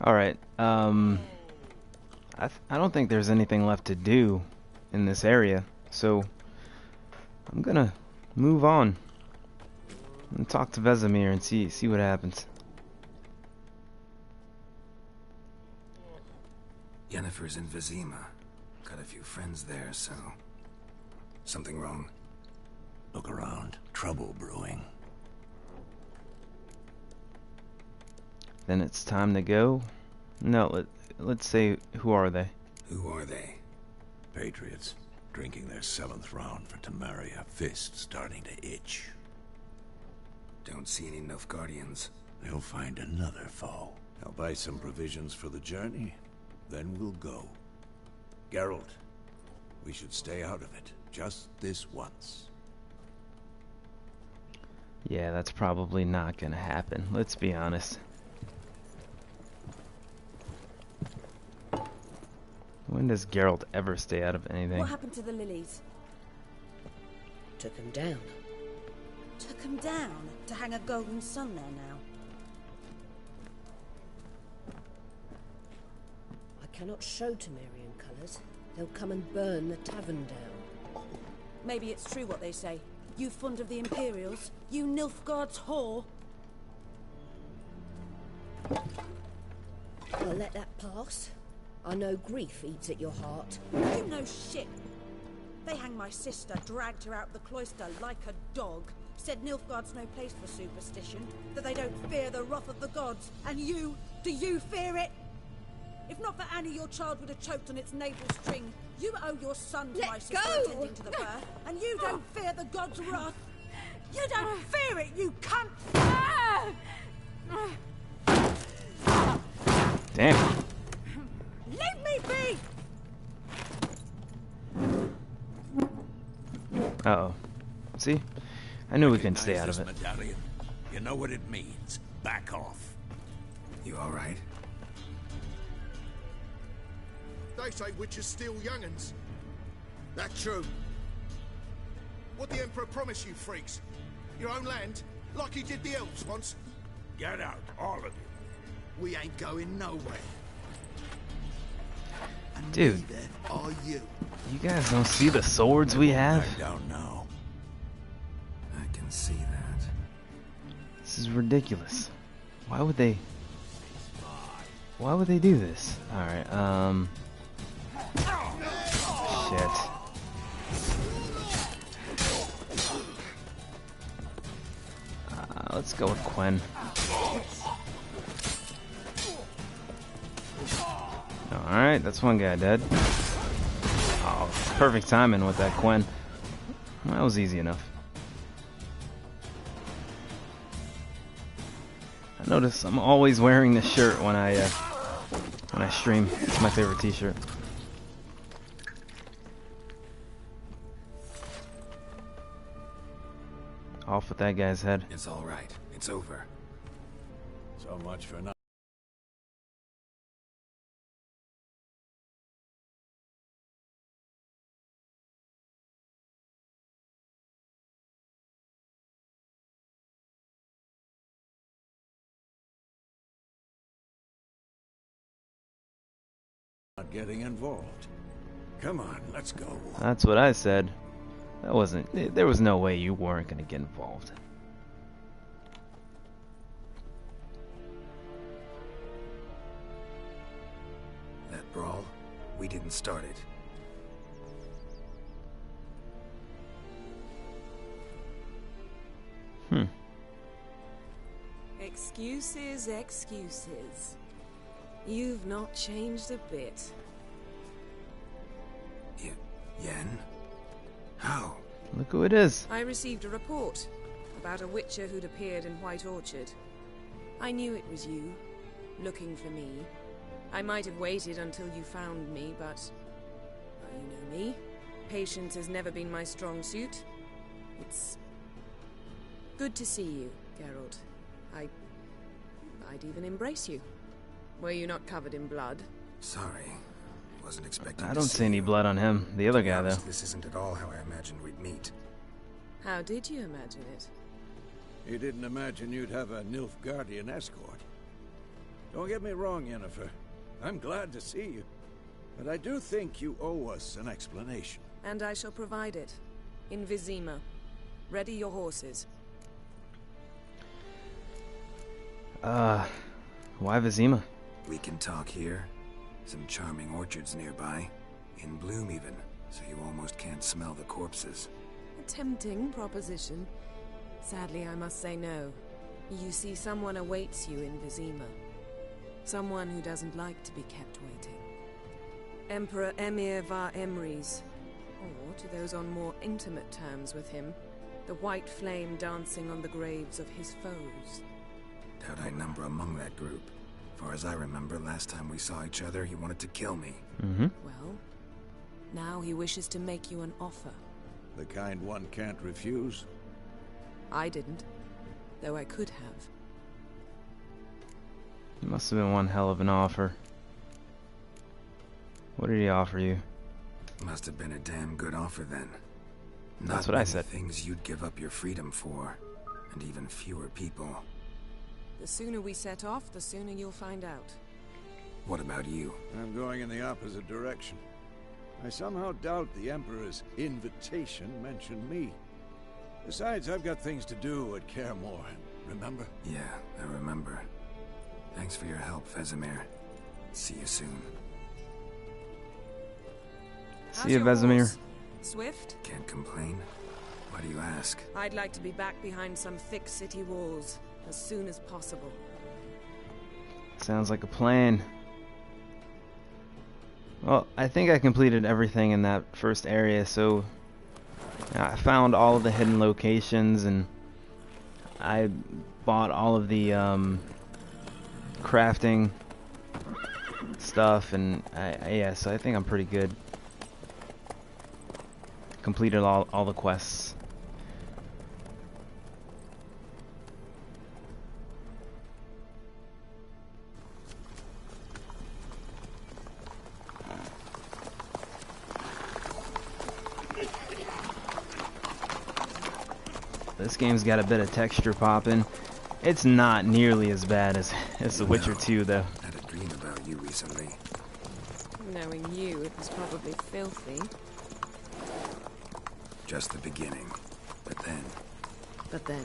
Alright, I don't think there's anything left to do in this area, so I'm gonna move on and talk to Vesemir and see what happens. Yennefer's in Vizima. Got a few friends there, so... Something wrong? Look around. Trouble brewing. Then it's time to go. No, let's say, who are they? Who are they? Patriots. Drinking their 7th round for Temeria. Fist starting to itch. Don't see any Nilfgaardians. They'll find another foe. I'll buy some provisions for the journey. Then we'll go. Geralt, we should stay out of it. Just this once. Yeah, that's probably not gonna happen. Let's be honest. When does Geralt ever stay out of anything? What happened to the lilies? Took him down. Took them down to hang a golden sun there now. I cannot show Temerian colours. They'll come and burn the tavern down. Maybe it's true what they say. You fond of the Imperials? You Nilfgaard's whore? I'll let that pass. I know grief eats at your heart. You know shit. They hanged my sister, dragged her out the cloister like a dog. Said Nilfgaard's no place for superstition, that they don't fear the wrath of the gods. And you, do you fear it? If not for Annie, your child would have choked on its navel string. You owe your son to my sister attending to the birth, and you don't fear the gods' wrath. You don't fear it, you cunt! Damn. Leave me be! Uh-oh. See? I knew we couldn't stay out of it. Medallion. You know what it means. Back off. You alright? They say witches steal young'uns. That true. What the Emperor promised you freaks? Your own land? Like he did the elves once? Get out, all of you. We ain't going nowhere. And Dude. neither are you. You guys don't see the swords we have? Back down now. I can see that. This is ridiculous. Why would they do this? Alright, shit. Let's go with Quen. Alright, that's one guy dead. Oh, perfect timing with that Quen. That was easy enough. I notice I'm always wearing this shirt when I stream. It's my favorite t-shirt. Off with that guy's head. It's alright. It's over. So much for now. Not getting involved. Come on, let's go. That's what I said. That wasn't... There was no way you weren't going to get involved. That brawl, we didn't start it. Excuses, excuses. You've not changed a bit. Yen? How? Look who it is. I received a report about a witcher who'd appeared in White Orchard. I knew it was you, looking for me. I might have waited until you found me, but... well, you know me. Patience has never been my strong suit. It's... good to see you, Geralt. I'd even embrace you. Were you not covered in blood? Sorry. Wasn't expecting I to don't see any blood on him. The other guy, though. This isn't at all how I imagined we'd meet. How did you imagine it? You didn't imagine you'd have a Nilfgaardian escort. Don't get me wrong, Yennefer. I'm glad to see you. But I do think you owe us an explanation. And I shall provide it. In Vizima. Ready your horses. Why Vizima? We can talk here. Some charming orchards nearby. In bloom even, so you almost can't smell the corpses. A tempting proposition. Sadly, I must say no. You see, someone awaits you in Vizima. Someone who doesn't like to be kept waiting. Emperor Emir var Emrys. Or, to those on more intimate terms with him, the white flame dancing on the graves of his foes. Doubt I number among that group. Far as I remember, last time we saw each other, he wanted to kill me. Well, now he wishes to make you an offer. The kind one can't refuse. I didn't, though I could have. It must have been one hell of an offer. What did he offer you? Must have been a damn good offer then. That's Not what I many said. Things you'd give up your freedom for, and even fewer people. The sooner we set off, the sooner you'll find out. What about you? I'm going in the opposite direction. I somehow doubt the Emperor's invitation mentioned me. Besides, I've got things to do at Kaer Morhen, remember? Yeah, I remember. Thanks for your help, Vesemir. See you soon. See you, Vesemir. Swift? Can't complain. Why do you ask? I'd like to be back behind some thick city walls as soon as possible. Sounds like a plan. Well, I think I completed everything in that first area, so I found all of the hidden locations, and I bought all of the crafting stuff, and yeah, so I think I'm pretty good. Completed all the quests. This game's got a bit of texture popping. It's not nearly as bad as The Witcher 2, though. I had a dream about you recently. Knowing you, it was probably filthy. Just the beginning. But then... But then...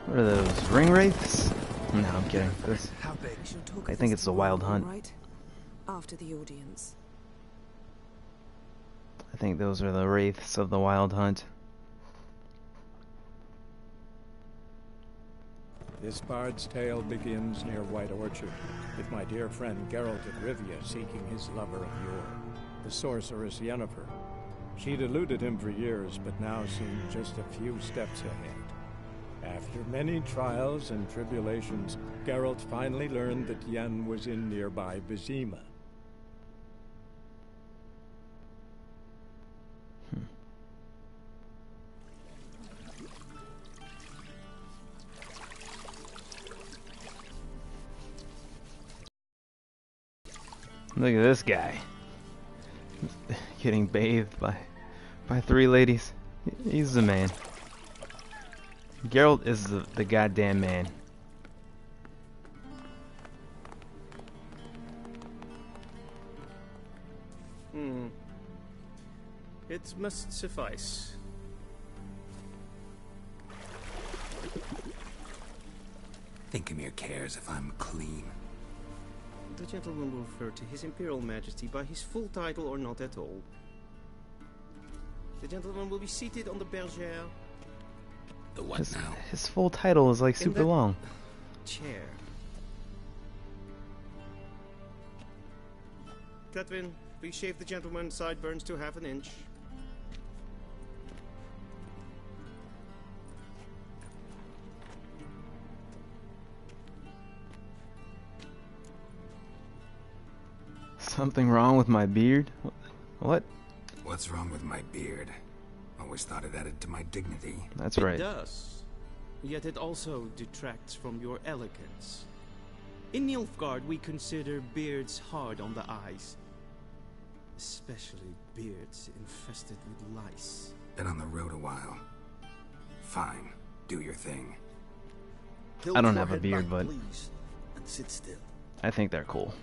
What are those, ring wraiths? No, I'm kidding. This, I think it's the Wild Hunt. Right? After the audience. I think those are the wraiths of the Wild Hunt. This bard's tale begins near White Orchard, with my dear friend Geralt of Rivia seeking his lover of yore, the sorceress Yennefer. She'd eluded him for years, but now seemed just a few steps ahead. After many trials and tribulations, Geralt finally learned that Yen was in nearby Vizima. Look at this guy. Getting bathed by 3 ladies. He's the man. Geralt is the goddamn man. It must suffice. Think Emir cares if I'm clean. the gentleman will refer to His Imperial Majesty by his full title or not at all. The gentleman will be seated on the bergère. The what now? His full title is like super long. Chair. Catwin, please shave the gentleman's sideburns to half an inch. Something wrong with my beard? What? What's wrong with my beard? Always thought it added to my dignity. That's right. It does. Yet it also detracts from your elegance. In Nilfgaard, we consider beards hard on the eyes. Especially beards infested with lice. Been on the road a while. Fine. Do your thing. I don't have a beard, but Please, and sit still. I think they're cool.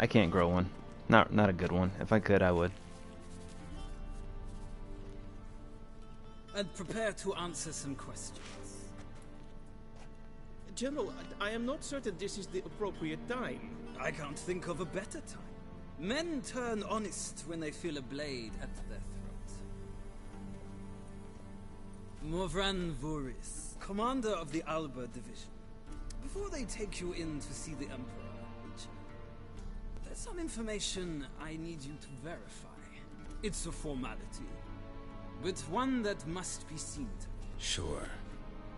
I can't grow one. Not a good one. If I could, I would. And prepare to answer some questions. General, I am not certain this is the appropriate time. I can't think of a better time. Men turn honest when they feel a blade at their throat. Morvran Voris, commander of the Alba Division. Before they take you in to see the Emperor, there's some information I need you to verify. It's a formality, but one that must be seen to. Sure.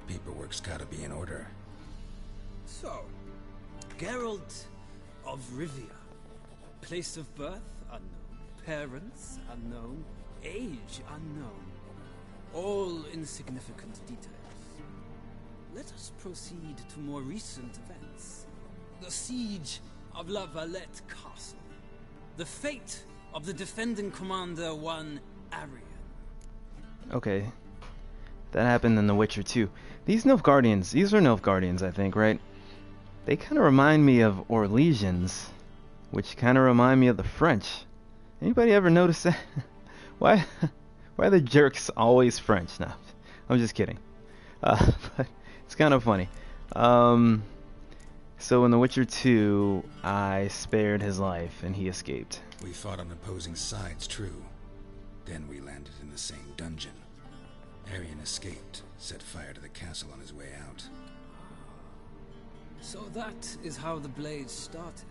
Paperwork's gotta be in order. So, Geralt of Rivia. Place of birth unknown. Parents unknown. Age unknown. All insignificant details. Let us proceed to more recent events. The siege of La Valette Castle. The fate of the defending commander, one Arian. Okay. That happened in The Witcher 2. These Nilfgaardians, these are Nilfgaardians, I think, right? They kind of remind me of Orlesians, which kind of remind me of the French. Anybody ever notice that? Why are the jerks always French? No, I'm just kidding. But it's kind of funny. So in The Witcher 2, I spared his life and he escaped. We fought on opposing sides, true. Then we landed in the same dungeon. Arian escaped, set fire to the castle on his way out. So that is how the Blade started.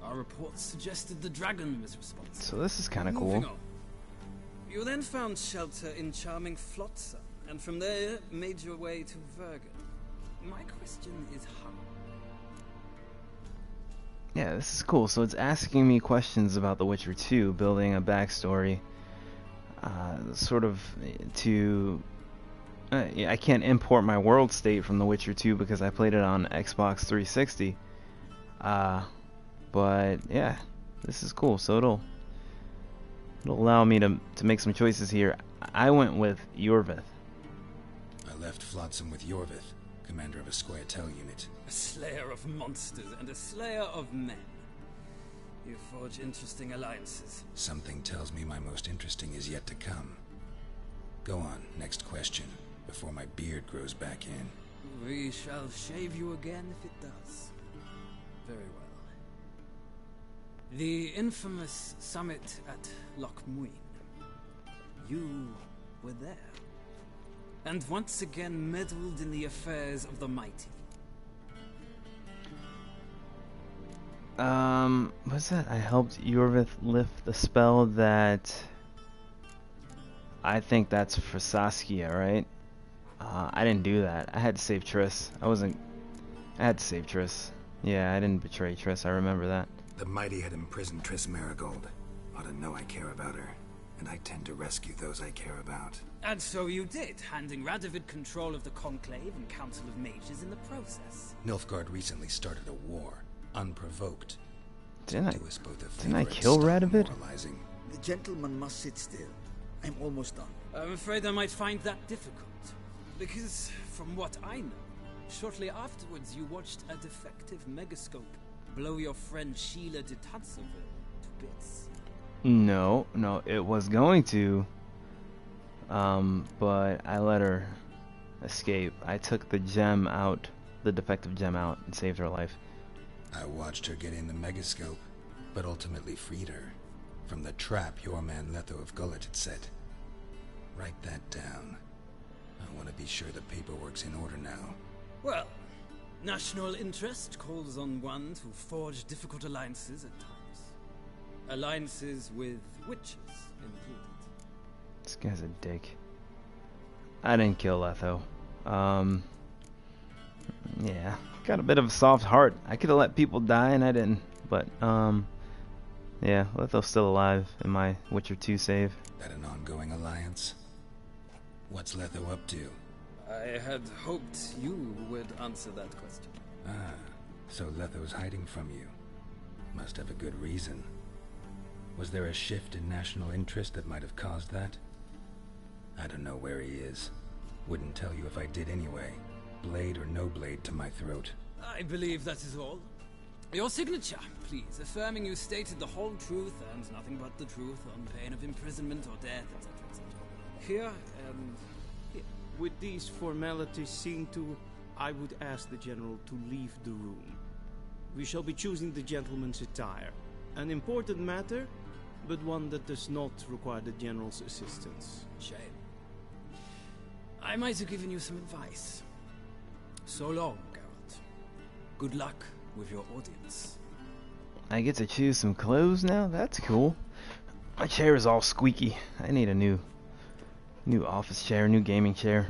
Our reports suggested the dragon was responsible. So this is kind of Moving cool. on. You then found shelter in charming Flotsam, and from there made your way to Vergen. My question is how? Yeah, this is cool. So it's asking me questions about The Witcher 2, building a backstory, sort of to... yeah, I can't import my world state from The Witcher 2 because I played it on Xbox 360. But yeah, this is cool. So it'll allow me to make some choices here. I went with Yorvith. I left Flotsam with Yorvith, commander of a Squaretel unit. A slayer of monsters and a slayer of men. You forge interesting alliances. Something tells me my most interesting is yet to come. Go on, next question, before my beard grows back in. We shall shave you again if it does. Very well. The infamous summit at Loch Muin. You were there. And once again meddled in the affairs of the mighty. What's that? I helped Yorvith lift the spell that... I think that's for Saskia, right? I didn't do that. I had to save Triss. I had to save Triss. Yeah, I didn't betray Triss. I remember that. The mighty had imprisoned Triss Marigold. Ought to know I care about her. And I tend to rescue those I care about. And so you did, handing Radovid control of the Conclave and Council of Mages in the process. Nilfgaard recently started a war, unprovoked. Didn't I and kill stop Radovid? moralizing. The gentleman must sit still. I'm almost done. I'm afraid I might find that difficult. Because, from what I know, shortly afterwards you watched a defective megascope blow your friend Sheila de Tanseville to bits. No, it was going to. But I let her escape. I took the gem out, the defective gem out, and saved her life. I watched her get in the megascope, but ultimately freed her from the trap your man Letho of Gullet had set. Write that down. I want to be sure the paperwork's in order now. Well, national interest calls on one to forge difficult alliances at times. Alliances with witches included. This guy's a dick. I didn't kill Letho. Yeah, got a bit of a soft heart. I could have let people die and I didn't. But, yeah, Letho's still alive in my Witcher 2 save. That an ongoing alliance? What's Letho up to? I had hoped you would answer that question. Ah, so Letho's hiding from you. Must have a good reason. Was there a shift in national interest that might have caused that? I don't know where he is. Wouldn't tell you if I did anyway. Blade or no blade to my throat. I believe that is all. Your signature, please, affirming you stated the whole truth and nothing but the truth on pain of imprisonment or death, etc., etc. Here and here. With these formalities seen to, I would ask the General to leave the room. We shall be choosing the gentleman's attire. An important matter, but one that does not require the General's assistance. Shame. I might have given you some advice. So long, Geralt. Good luck with your audience. I get to choose some clothes now? That's cool. My chair is all squeaky. I need a new office chair, new gaming chair.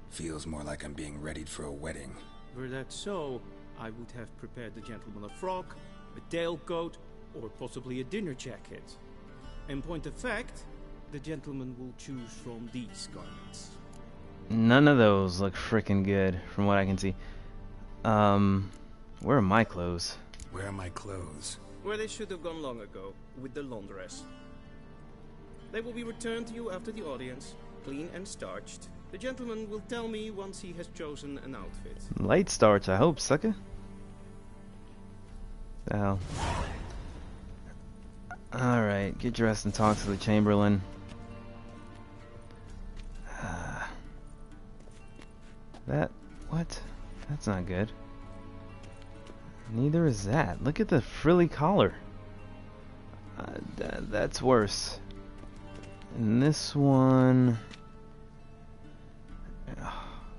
Feels more like I'm being readied for a wedding. Were that so, I would have prepared the gentleman a frock, a tailcoat, or possibly a dinner jacket. In point of fact, the gentleman will choose from these garments. None of those look frickin' good, from what I can see. Where are my clothes? Where are my clothes? Where they should have gone long ago, with the laundress. They will be returned to you after the audience, clean and starched. The gentleman will tell me once he has chosen an outfit. Light starch, I hope, sucker. The hell. Alright, get dressed and talk to the Chamberlain. What? That's not good. Neither is that. Look at the frilly collar. That's worse. And this one...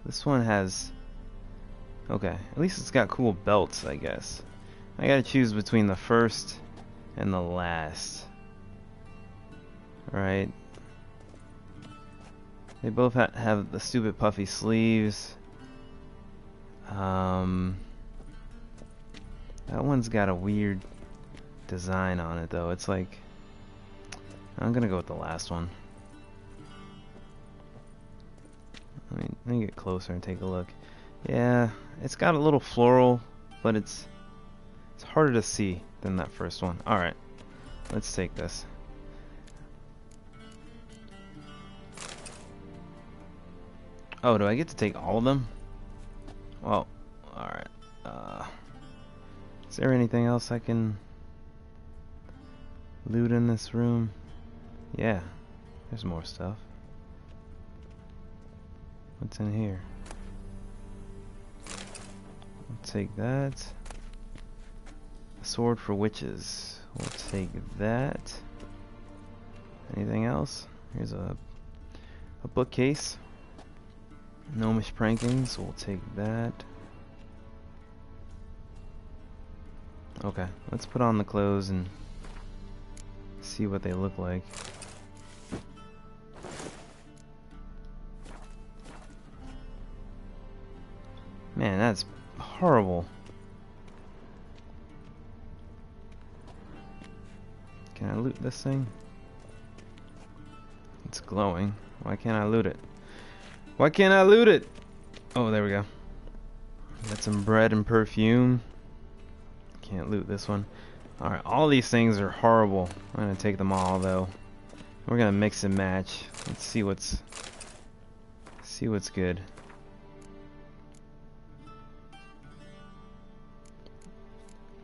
This one has... Okay, at least it's got cool belts, I guess. I gotta choose between the first and the last. Right. They both have the stupid puffy sleeves. That one's got a weird design on it, though. It's like... I'm gonna go with the last one. Let me get closer and take a look. Yeah, it's got a little floral, but it's harder to see than that first one. Alright, let's take this. Oh, do I get to take all of them? Well, alright. Is there anything else I can loot in this room? Yeah, there's more stuff. What's in here? We'll take that. A sword for witches. We'll take that. Anything else? Here's a bookcase. Gnomish prankings. We'll take that. Okay, let's put on the clothes and see what they look like. Man, that's horrible. Can I loot this thing? It's glowing. Why can't I loot it? Why can't I loot it? Oh, there we go. Got some bread and perfume. Can't loot this one. Alright, all these things are horrible. I'm gonna take them all, though. We're gonna mix and match. Let's see what's good.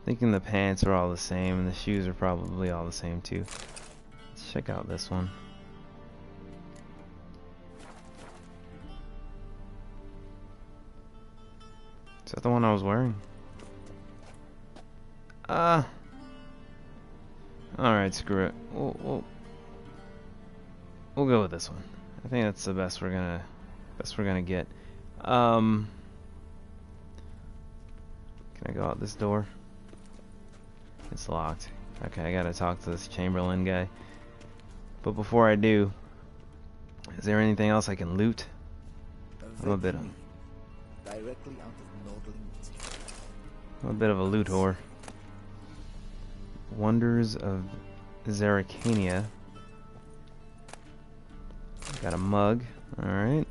Thinking the pants are all the same, and the shoes are probably all the same too. Let's check out this one. that the one I was wearing? Alright, screw it. We'll go with this one. I think that's the best we're gonna get. Can I go out this door? It's locked. Okay, I gotta talk to this Chamberlain guy. But before I do, is there anything else I can loot? I'm a bit of a loot whore. Wonders of Zerrikania. Got a mug. Alright.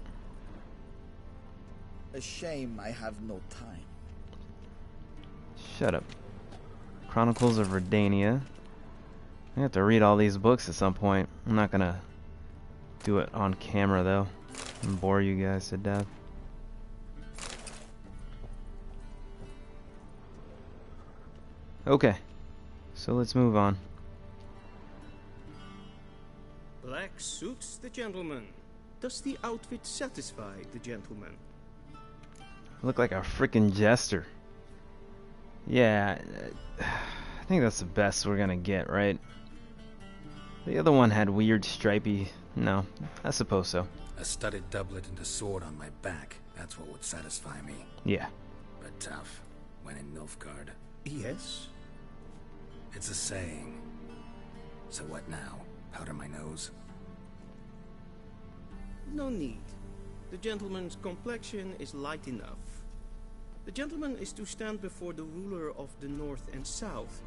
A shame I have no time. Shut up. Chronicles of Redania. I have to read all these books at some point. I'm not gonna do it on camera though and bore you guys to death. Okay, so let's move on. Black suits the gentleman. Does the outfit satisfy the gentleman? I look like a freaking jester. Yeah, I think that's the best we're gonna get, right? The other one had weird stripy... No, I suppose so. A studded doublet and a sword on my back. That's what would satisfy me. Yeah. But tough. When in Nilfgaard. Yes. It's a saying. So what now? Powder my nose? No need. The gentleman's complexion is light enough. The gentleman is to stand before the ruler of the North and South.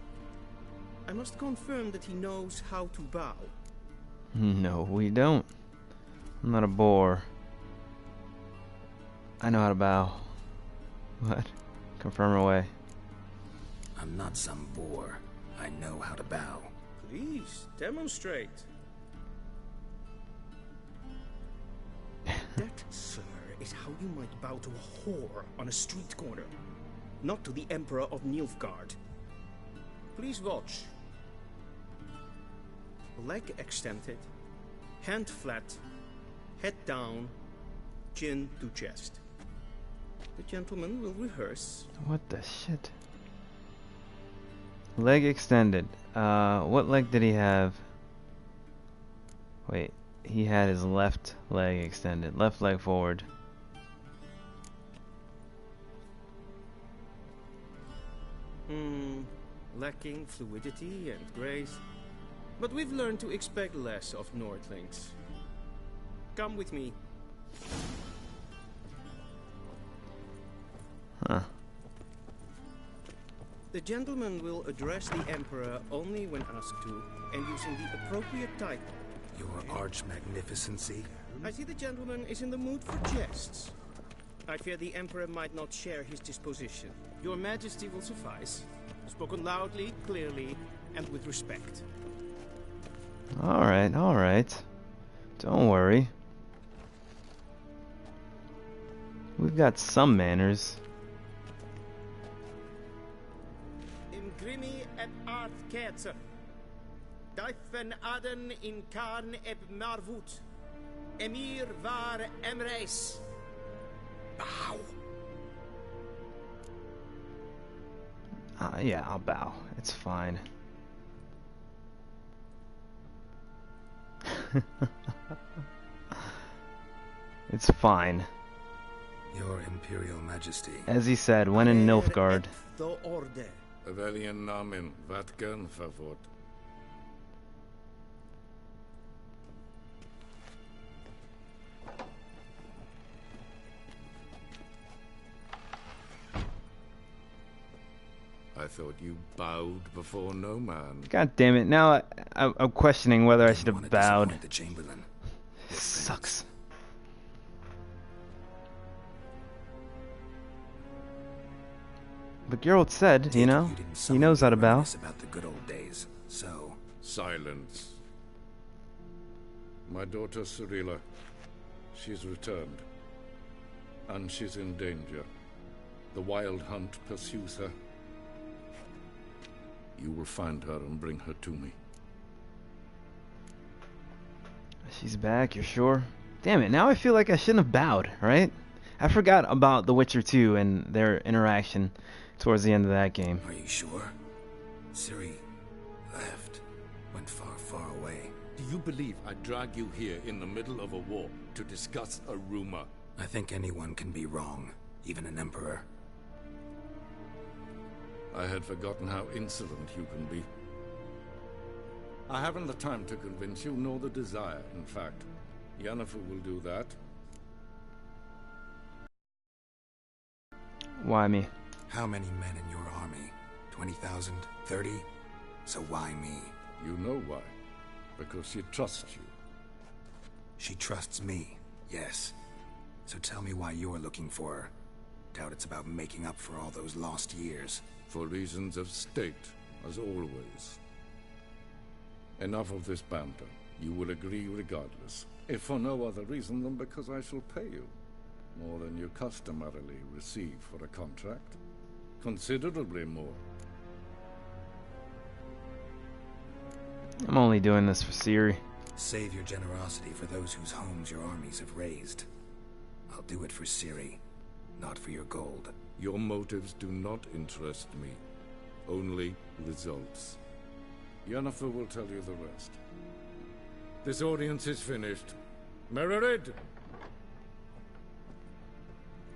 I must confirm that he knows how to bow. No, we don't. I'm not a boar. I know how to bow. What? Confirm away. I'm not some boor. I know how to bow. Please, demonstrate. That, sir, is how you might bow to a whore on a street corner, not to the Emperor of Nilfgaard. Please watch. Leg extended, hand flat, head down, chin to chest. The gentleman will rehearse. What the shit? Leg extended. What leg did he have? Wait, he had his left leg extended. Left leg forward. Lacking fluidity and grace. But we've learned to expect less of Nordlings. Come with me. Huh. The gentleman will address the Emperor only when asked to, and using the appropriate title. Your arch magnificency? I see the gentleman is in the mood for jests. I fear the Emperor might not share his disposition. Your Majesty will suffice. Spoken loudly, clearly, and with respect. Alright, alright. Don't worry. We've got some manners. Imgrimi et art kerzer. Daifen aden in karn eb marvut. Emir var emreis. Bow. Yeah, I'll bow. It's fine. It's fine. Your Imperial Majesty. As he said, when in Nilfgaard. Veljen namen, vatkan favort. I thought you bowed before no man. God damn it! Now I'm questioning whether I should have bowed. The Chamberlain. This sucks. But Geralt said, you know, he knows how to bow. About the good old days. So silence. My daughter Cirilla, she's returned, and she's in danger. The Wild Hunt pursues her. You will find her and bring her to me. She's back, you're sure? Damn it, now I feel like I shouldn't have bowed, right? I forgot about The Witcher 2 and their interaction towards the end of that game. Are you sure? Ciri left. Went far, far away. Do you believe I'd drag you here in the middle of a war to discuss a rumor? I think anyone can be wrong, even an emperor. I had forgotten how insolent you can be. I haven't the time to convince you, nor the desire, in fact. Yennefer will do that. Why me? How many men in your army? 20,000? 30? So why me? You know why. Because she trusts you. She trusts me, yes. So tell me why you're looking for her. Doubt it's about making up for all those lost years. For reasons of state, as always. Enough of this banter. You will agree regardless. If for no other reason than because I shall pay you. More than you customarily receive for a contract. Considerably more. I'm only doing this for Ciri. Save your generosity for those whose homes your armies have razed. I'll do it for Ciri, not for your gold. Your motives do not interest me. Only results. Yennefer will tell you the rest. This audience is finished. Mererid!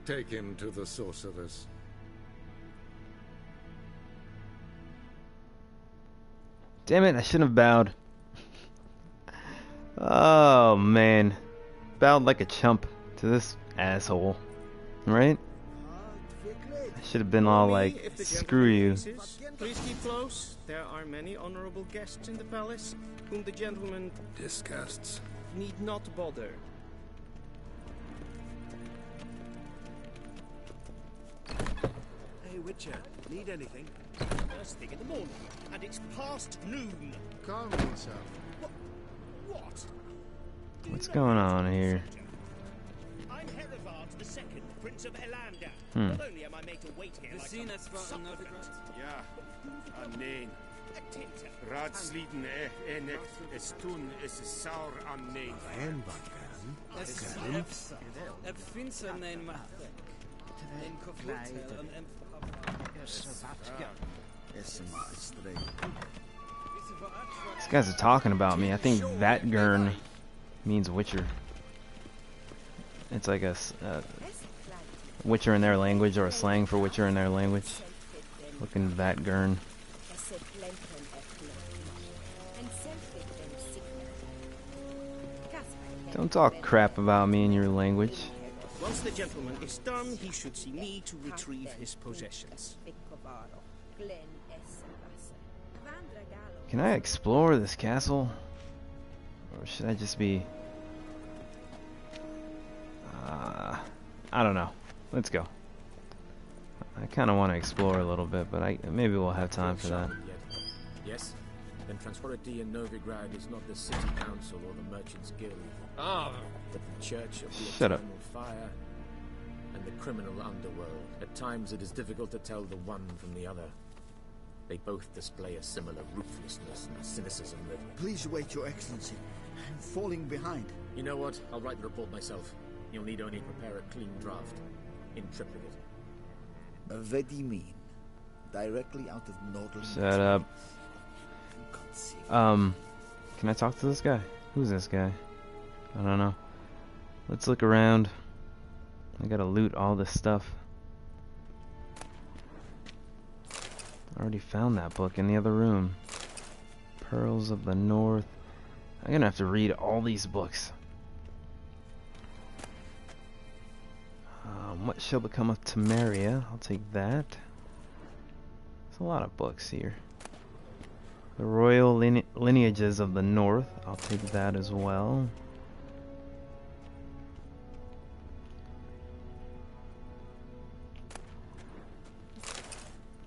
Take him to the sorceress. Damn it, I shouldn't have bowed. Oh, man. Bowed like a chump to this asshole. Right? I should have been all like, screw you. Please keep close. There are many honorable guests in the palace, whom the gentleman Disgusts. need not bother. Hey, Witcher, need anything? First thing in the morning, and it's past noon. Calm yourself. What? What's going on here? I'm Herivard II, Prince of Elander. Not only am I made to wait here like some supplicant. Ja, aneen. Raadsliden enig is toen is saur aneen. These guys are talking about me. I think Vatgern means Witcher. It's like a Witcher in their language, or a slang for Witcher in their language. Looking Vatgern. Don't talk crap about me in your language. Once the gentleman is done, he should see me to retrieve his possessions. Can I explore this castle? Or should I just be... I don't know. Let's go. I kind of want to explore a little bit, but maybe we'll have time for that. Yes? Then Transpority in Novigrad is not the city council or the merchants' guild. But the church of the eternal fire and the criminal underworld. At times it is difficult to tell the one from the other. They both display a similar ruthlessness and cynicism that... Please wait, Your Excellency. I'm falling behind. You know what? I'll write the report myself. You'll need only prepare a clean draft. In triplicate. Vizima. Directly out of northern... Shut up. Can I talk to this guy? Who's this guy? I don't know. Let's look around. I gotta loot all this stuff. I already found that book in the other room. Pearls of the North. I'm gonna have to read all these books. What shall become of Temeria? I'll take that. There's a lot of books here. The royal lineages of the North. I'll take that as well.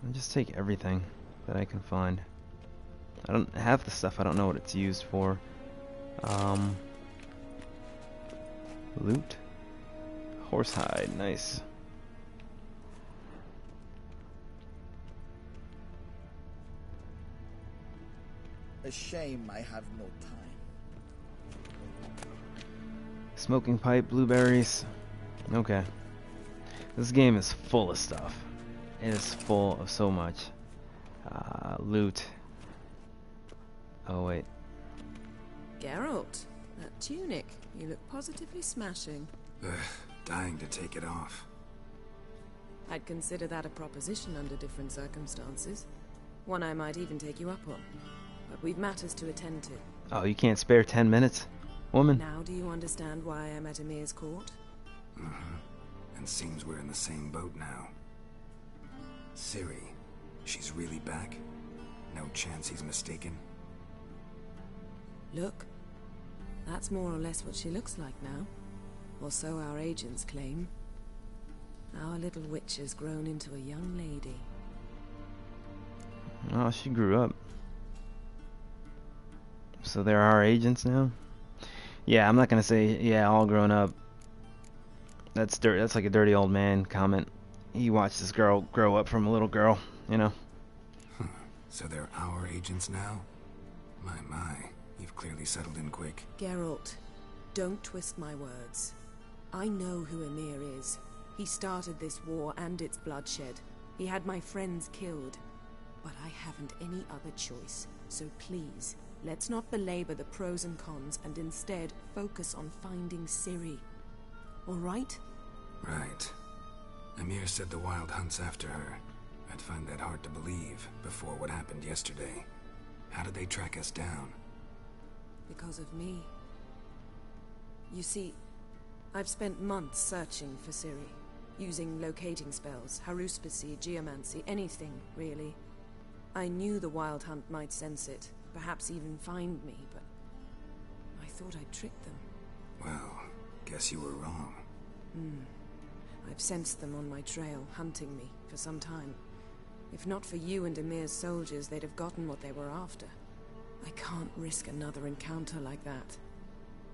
I'll just take everything that I can find. I don't have the stuff. I don't know what it's used for. Loot. Horsehide. Nice. A shame I have no time. Smoking pipe, blueberries. Okay. This game is full of stuff. It is full of so much. Loot. Oh wait. Geralt, that tunic. You look positively smashing. Dying to take it off. I'd consider that a proposition under different circumstances. One I might even take you up on. But we've matters to attend to. Oh, you can't spare 10 minutes? Woman? Now do you understand why I'm at Emir's court? And seems we're in the same boat now. Ciri, she's really back? No chance he's mistaken? Look. That's more or less what she looks like now. Or so our agents claim. Our little witch has grown into a young lady. Oh, she grew up. So there are agents now? Yeah, I'm not gonna say, yeah, all grown up. That's dirt. That's like a dirty old man comment. He watched this girl grow up from a little girl, you know? So they're our agents now? My. You've clearly settled in quick. Geralt, don't twist my words. I know who Emir is. He started this war and its bloodshed. He had my friends killed. But I haven't any other choice. So please, let's not belabor the pros and cons and instead focus on finding Ciri. All right? Right. Emir said the Wild Hunt's after her. I'd find that hard to believe before what happened yesterday. How did they track us down? Because of me. You see, I've spent months searching for Ciri. Using locating spells, haruspicy, geomancy, anything, really. I knew the Wild Hunt might sense it, perhaps even find me, but I thought I'd tricked them. Well, guess you were wrong. I've sensed them on my trail, hunting me, for some time. If not for you and Emir's soldiers, they'd have gotten what they were after. I can't risk another encounter like that.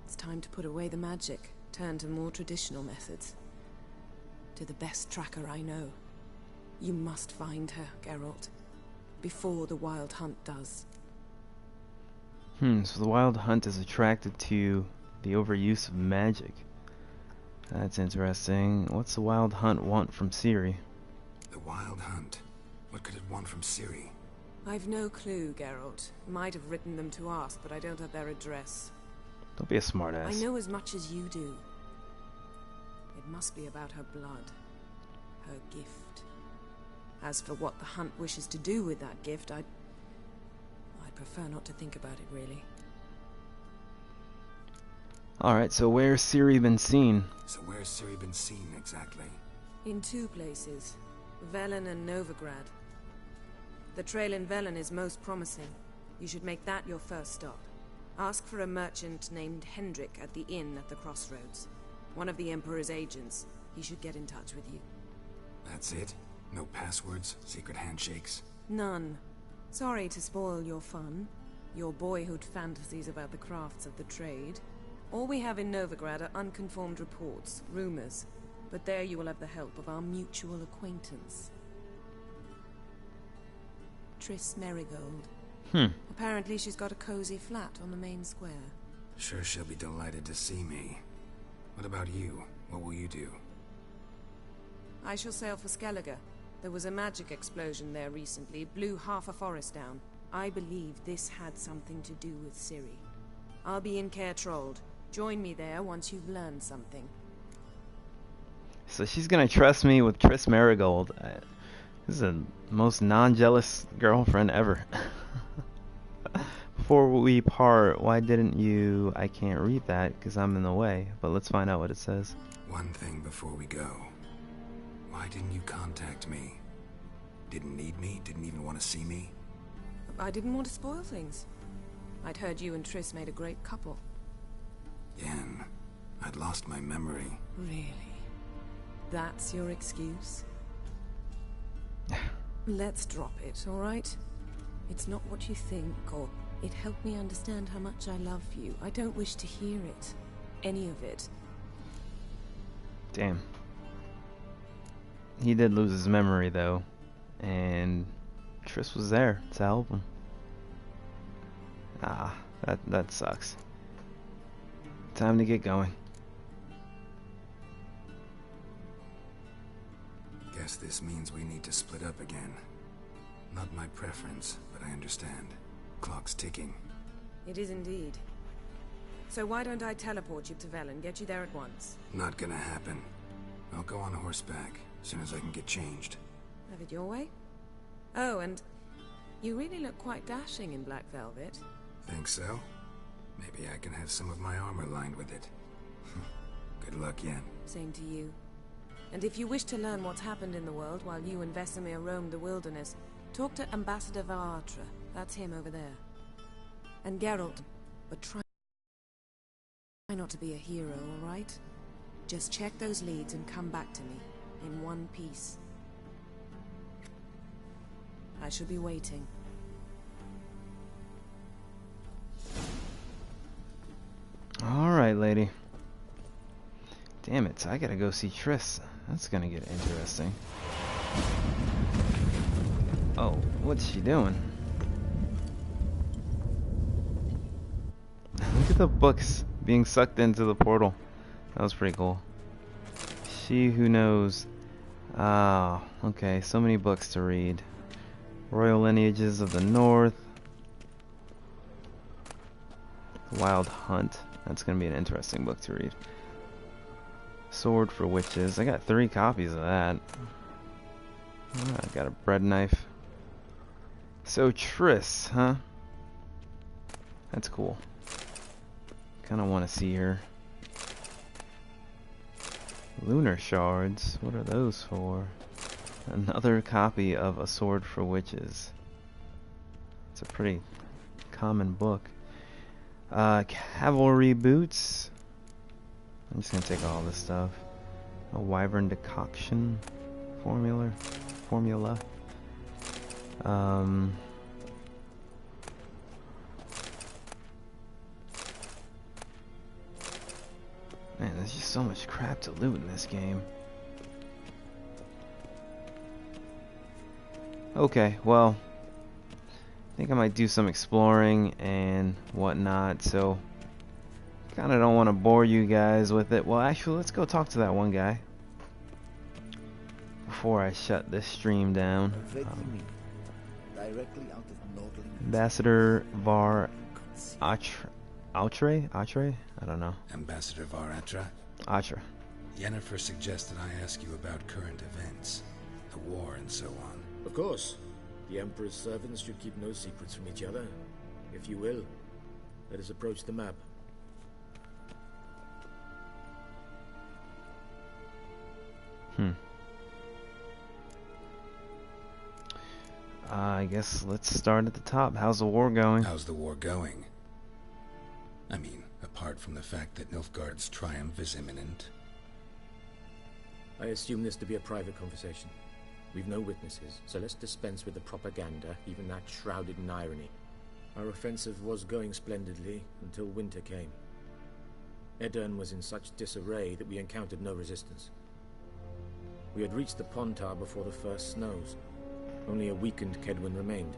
It's time to put away the magic, turn to more traditional methods. To the best tracker I know. You must find her, Geralt. Before the Wild Hunt does. So the Wild Hunt is attracted to the overuse of magic. That's interesting. What's the Wild Hunt want from Ciri? The Wild Hunt? What could it want from Ciri? I've no clue, Geralt. Might have written them to ask, but I don't have their address. Don't be a smartass. I know as much as you do. It must be about her blood. Her gift. As for what the Hunt wishes to do with that gift, I'd prefer not to think about it, really. Alright, so where's Ciri been seen? So where's Ciri been seen, exactly? In two places. Velen and Novigrad. The trail in Velen is most promising. You should make that your first stop. Ask for a merchant named Hendrik at the inn at the crossroads. One of the Emperor's agents. He should get in touch with you. That's it? No passwords? Secret handshakes? None. Sorry to spoil your fun. Your boyhood fantasies about the crafts of the trade. All we have in Novigrad are unconfirmed reports, rumors. But there you will have the help of our mutual acquaintance. Triss Merigold. Apparently she's got a cozy flat on the main square. Sure she'll be delighted to see me. What about you? What will you do? I shall sail for Skellige. There was a magic explosion there recently, blew half a forest down. I believe this had something to do with Ciri. I'll be in Caer Trold. Join me there once you've learned something. So she's gonna trust me with Triss Merigold. This is the most non-jealous girlfriend ever. Before we part, why didn't you... I can't read that because I'm in the way, but let's find out what it says. One thing before we go. Why didn't you contact me? Didn't need me? Didn't even want to see me? I didn't want to spoil things. I'd heard you and Triss made a great couple. Yen, I'd lost my memory. Really? That's your excuse? Let's drop it, alright? It's not what you think, or it helped me understand how much I love you. I don't wish to hear it. Any of it. Damn. He did lose his memory, though. And Triss was there to help him. Ah, that sucks. Time to get going. guess this means we need to split up again. Not my preference, but I understand. Clock's ticking. It is indeed. So why don't I teleport you to Velen, get you there at once? Not gonna happen. I'll go on horseback, as soon as I can get changed. Have it your way? Oh, and you really look quite dashing in black velvet. Think so? Maybe I can have some of my armor lined with it. Good luck, Yen. Same to you. And if you wish to learn what's happened in the world while you and Vesemir roamed the wilderness, talk to Ambassador Varatra. That's him over there. And Geralt, but try not to be a hero, all right? Just check those leads and come back to me, in one piece. I shall be waiting. Alright, lady. Damn it, I gotta go see Triss. That's gonna get interesting. Oh, what's she doing? Look at the books being sucked into the portal. That was pretty cool. She who knows. Ah, okay, so many books to read. Royal Lineages of the North. Wild Hunt. That's gonna be an interesting book to read. Sword for Witches. I got 3 copies of that. I got a bread knife. So Triss, huh? That's cool. Kinda wanna see her. Lunar Shards. What are those for? Another copy of A Sword for Witches. It's a pretty common book. Cavalry Boots. I'm just gonna take all this stuff. A Wyvern Decoction formula. Man, there's just so much crap to loot in this game. Okay, well, I think I might do some exploring and whatnot, so kind of don't want to bore you guys with it. Well, actually, let's go talk to that one guy before I shut this stream down. Ambassador Var Atre? I don't know. Ambassador Varatra? Atra. Yennefer suggested I ask you about current events, the war and so on. Of course. The Emperor's servants should keep no secrets from each other. If you will, let us approach the map. I guess let's start at the top. How's the war going? How's the war going? I mean, apart from the fact that Nilfgaard's triumph is imminent. I assume this to be a private conversation. We've no witnesses, so let's dispense with the propaganda, even that shrouded in irony. Our offensive was going splendidly until winter came. Edirne was in such disarray that we encountered no resistance. We had reached the Pontar before the first snows. Only a weakened Kedwin remained,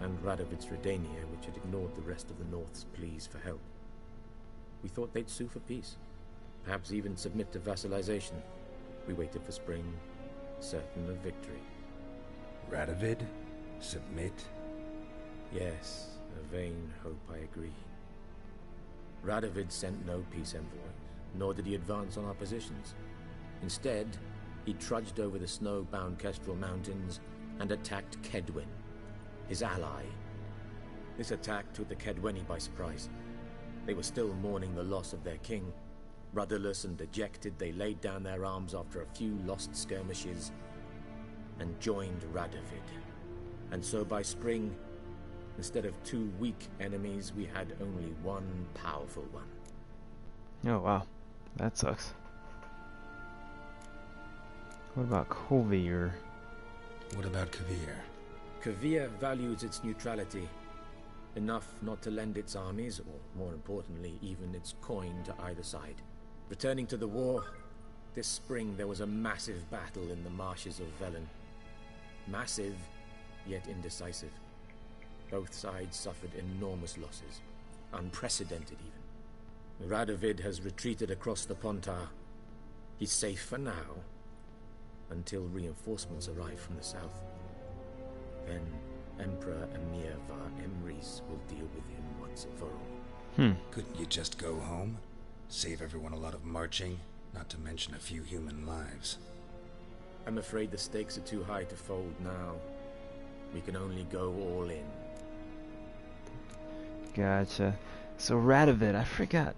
and Radovid's Redania, which had ignored the rest of the North's pleas for help. We thought they'd sue for peace, perhaps even submit to vassalization. We waited for spring, certain of victory. Radovid? Submit? Yes, a vain hope, I agree. Radovid sent no peace envoys, nor did he advance on our positions. Instead, he trudged over the snow-bound Kestrel Mountains and attacked Kedwin, his ally. This attack took the Kedweni by surprise. They were still mourning the loss of their king. Rudderless and dejected, they laid down their arms after a few lost skirmishes and joined Radovid. And so by spring, instead of 2 weak enemies, we had only one powerful one. Oh wow, that sucks. What about Kovir? What about Kovir? Kovir values its neutrality, enough not to lend its armies, or more importantly, even its coin to either side. Returning to the war, this spring there was a massive battle in the marshes of Velen. Massive, yet indecisive. Both sides suffered enormous losses, unprecedented even. Radovid has retreated across the Pontar. He's safe for now, until reinforcements arrive from the south. Then Emperor Emir var Emrys will deal with him once and for all. Couldn't you just go home? Save everyone a lot of marching, not to mention a few human lives. I'm afraid the stakes are too high to fold now. We can only go all in. Gotcha. So Radovid, I forgot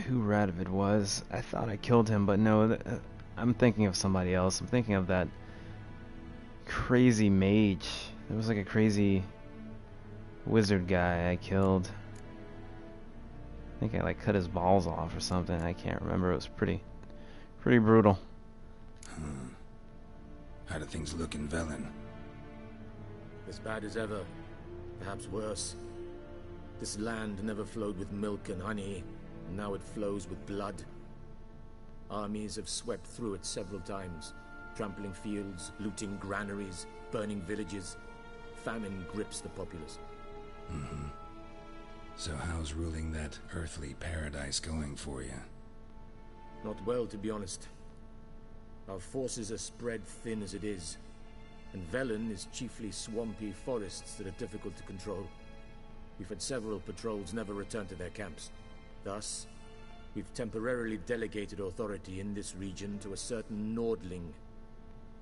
who Radovid was. I thought I killed him, but no, I'm thinking of somebody else. I'm thinking of that crazy mage. There was like a crazy wizard guy I killed. I think I like cut his balls off or something. I can't remember. It was pretty brutal. How do things look in Velen? As bad as ever, perhaps worse. This land never flowed with milk and honey, and now it flows with blood. Armies have swept through it several times, trampling fields, looting granaries, burning villages. Famine grips the populace. So how's ruling that earthly paradise going for you? Not well, to be honest. Our forces are spread thin as it is, and Velen is chiefly swampy forests that are difficult to control. We've had several patrols never return to their camps. Thus, we've temporarily delegated authority in this region to a certain Nordling,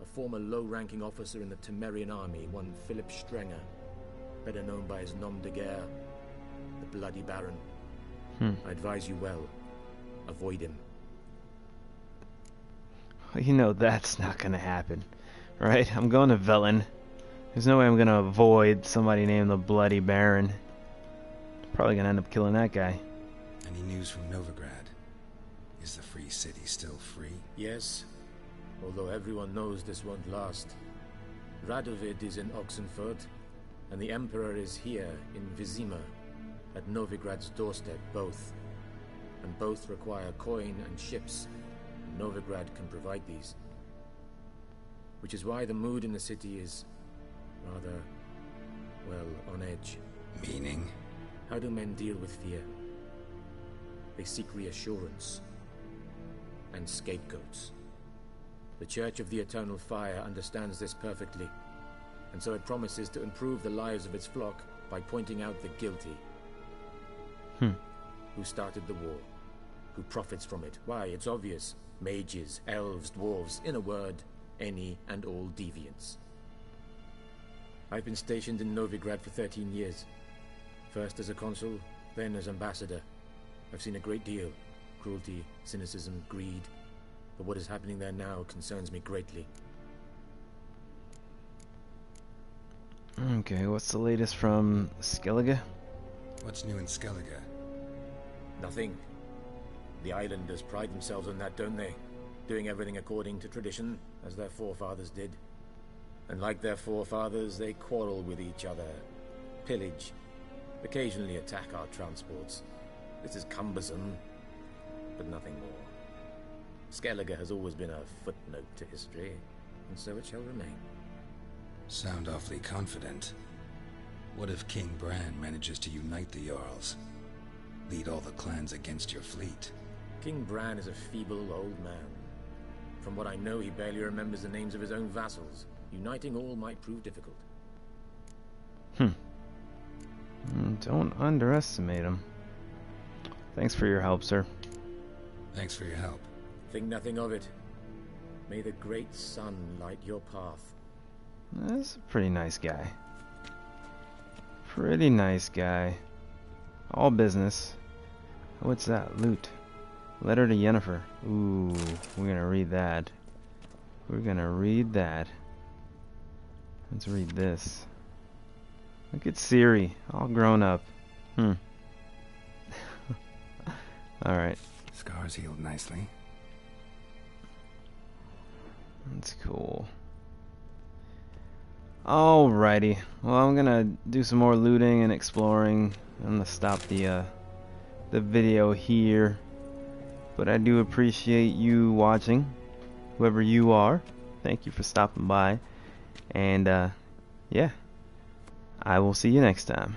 a former low-ranking officer in the Temerian army, one Philip Strenger, better known by his nom de guerre, the Bloody Baron. I advise you well. Avoid him. You know that's not gonna happen, right? I'm going to Velen. There's no way I'm gonna avoid somebody named the Bloody Baron. Probably gonna end up killing that guy. Any news from Novigrad? Is the free city still free? Yes, although everyone knows this won't last. Radovid is in Oxenfurt, and the Emperor is here in Vizima, at Novigrad's doorstep, both. And both require coin and ships. Novigrad can provide these. Which is why the mood in the city is rather, well, on edge. Meaning? How do men deal with fear? They seek reassurance and scapegoats. The Church of the Eternal Fire understands this perfectly, and so it promises to improve the lives of its flock by pointing out the guilty. Who started the war? Who profits from it? Why, it's obvious. Mages, elves, dwarves, in a word, any and all deviants. I've been stationed in Novigrad for 13 years. First as a consul, then as ambassador. I've seen a great deal. Cruelty, cynicism, greed. But what is happening there now concerns me greatly. Okay, what's the latest from Skellige? What's new in Skellige? Nothing. The islanders pride themselves on that, don't they? Doing everything according to tradition, as their forefathers did. And like their forefathers, they quarrel with each other, pillage, occasionally attack our transports. This is cumbersome, but nothing more. Skellige has always been a footnote to history, and so it shall remain. Sound awfully confident. What if King Bran manages to unite the Jarls? Lead all the clans against your fleet? King Bran is a feeble old man. From what I know, he barely remembers the names of his own vassals. Uniting all might prove difficult. Don't underestimate him. Thanks for your help, sir. Thanks for your help. Think nothing of it. May the great sun light your path. That's a pretty nice guy. Pretty nice guy. All business. What's that? Loot. Letter to Yennefer. Ooh, we're gonna read that. We're gonna read that. Let's read this. Look at Ciri, all grown up. Alright. Scars healed nicely. That's cool. Alrighty. Well, I'm gonna do some more looting and exploring. I'm gonna stop the video here. But I do appreciate you watching. Whoever you are. Thank you for stopping by. And yeah. I will see you next time.